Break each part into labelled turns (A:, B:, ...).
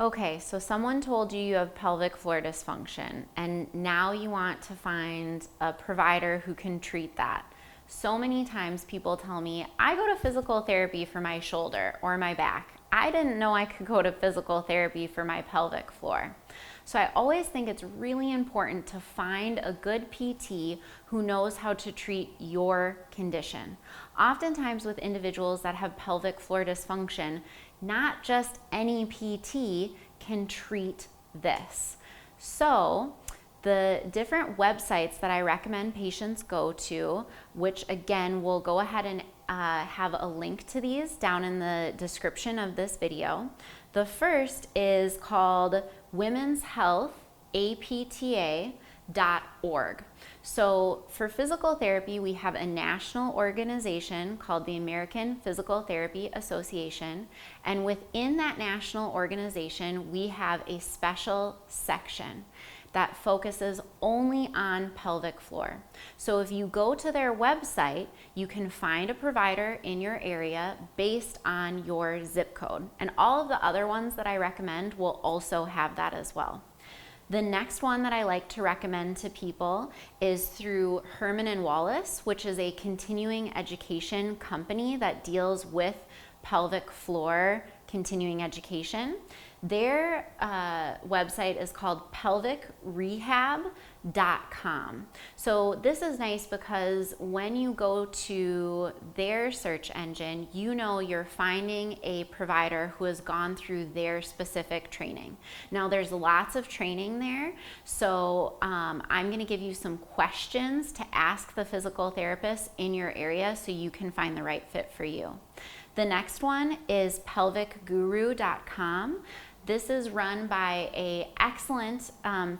A: Okay, so someone told you you have pelvic floor dysfunction, and now you want to find a provider who can treat that. So many times people tell me, I go to physical therapy for my shoulder or my back. I didn't know I could go to physical therapy for my pelvic floor. So I always think it's really important to find a good PT who knows how to treat your condition. Oftentimes with individuals that have pelvic floor dysfunction, not just any PT can treat this. So the different websites that I recommend patients go to, which again, we'll go ahead and have a link to these down in the description of this video. The first is called womenshealthapta.org. So for physical therapy, we have a national organization called the American Physical Therapy Association. And within that national organization, we have a special section that focuses only on pelvic floor. So if you go to their website, you can find a provider in your area based on your zip code. And all of the other ones that I recommend will also have that as well. The next one that I like to recommend to people is through Herman and Wallace, which is a continuing education company that deals with pelvic floor continuing education. Their website is called pelvicrehab.com. So this is nice because when you go to their search engine, you know you're finding a provider who has gone through their specific training. Now there's lots of training there, so I'm going to give you some questions to ask the physical therapist in your area so you can find the right fit for you. The next one is pelvicguru.com. This is run by an excellent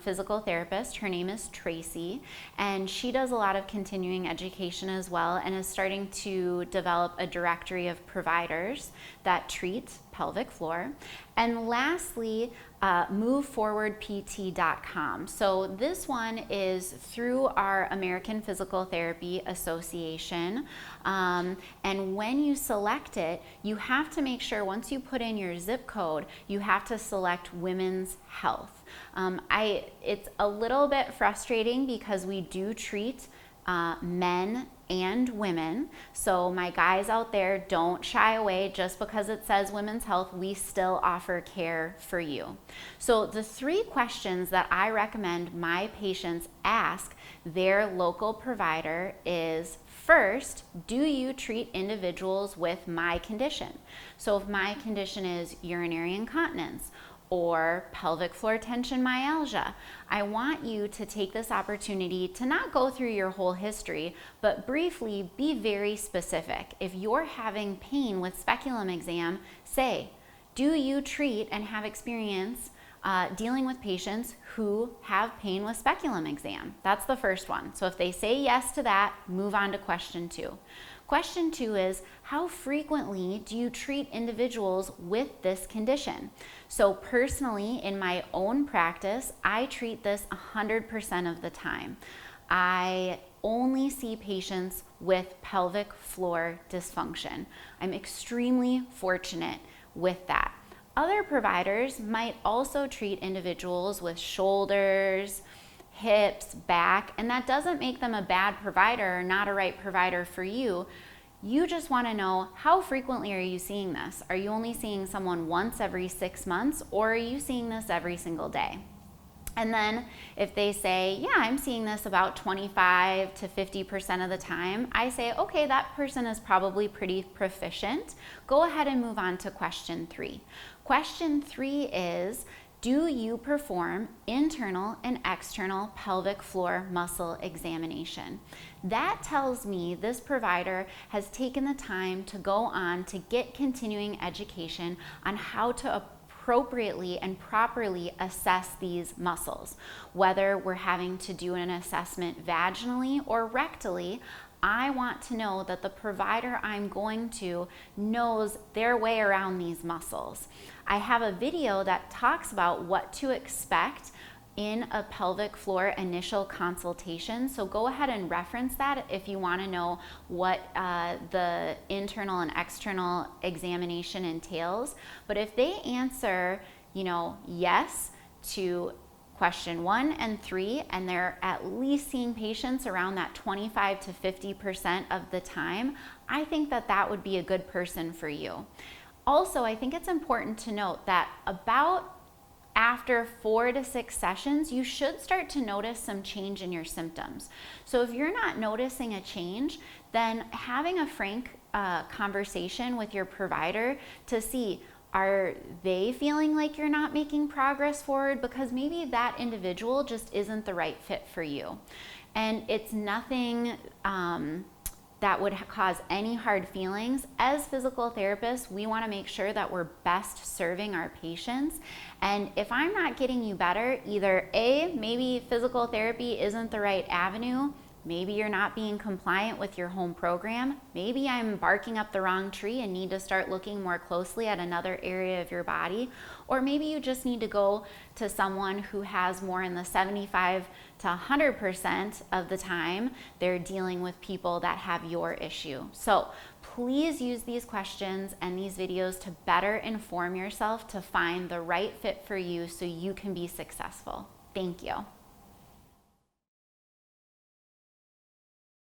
A: physical therapist. Her name is Tracy, and she does a lot of continuing education as well and is starting to develop a directory of providers that treat pelvic floor. And lastly, moveforwardpt.com. So this one is through our American Physical Therapy Association. And when you select it, you have to make sure once you put in your zip code, you have to select women's health. It's a little bit frustrating because we do treat men and women. So my guys out there, don't shy away. Just because it says women's health, we still offer care for you. So the 3 questions that I recommend my patients ask their local provider is, first, do you treat individuals with my condition? So if my condition is urinary incontinence or pelvic floor tension myalgia, I want you to take this opportunity to not go through your whole history, but briefly be very specific. If you're having pain with speculum exam, say, do you treat and have experience dealing with patients who have pain with speculum exam? That's the first one. So if they say yes to that, move on to question 2. Question 2 is, how frequently do you treat individuals with this condition? So personally, in my own practice, I treat this 100% of the time. I only see patients with pelvic floor dysfunction. I'm extremely fortunate with that. Other providers might also treat individuals with shoulders, hips, back, and that doesn't make them a bad provider or not a right provider for you. You just want to know, how frequently are you seeing this? Are you only seeing someone once every 6 months, or are you seeing this every single day? And then if they say, yeah, I'm seeing this about 25 to 50% of the time, I say, okay, that person is probably pretty proficient. Go ahead and move on to question 3. Question 3 is, do you perform internal and external pelvic floor muscle examination? That tells me this provider has taken the time to go on to get continuing education on how to appropriately and properly assess these muscles. Whether we're having to do an assessment vaginally or rectally, I want to know that the provider I'm going to knows their way around these muscles. I have a video that talks about what to expect in a pelvic floor initial consultation. So go ahead and reference that if you want to know what the internal and external examination entails. But if they answer yes to question 1 and 3, and they're at least seeing patients around that 25 to 50% of the time, I think that that would be a good person for you. Also, I think it's important to note that about after 4 to 6 sessions, you should start to notice some change in your symptoms. So if you're not noticing a change, then having a frank conversation with your provider to see, are they feeling like you're not making progress forward? Because maybe that individual just isn't the right fit for you. And it's nothing that would cause any hard feelings. As physical therapists, we want to make sure that we're best serving our patients. And if I'm not getting you better, either A, maybe physical therapy isn't the right avenue, maybe you're not being compliant with your home program, maybe I'm barking up the wrong tree and need to start looking more closely at another area of your body, or maybe you just need to go to someone who has more in the 75 to 100% of the time they're dealing with people that have your issue. So please use these questions and these videos to better inform yourself to find the right fit for you so you can be successful. Thank you.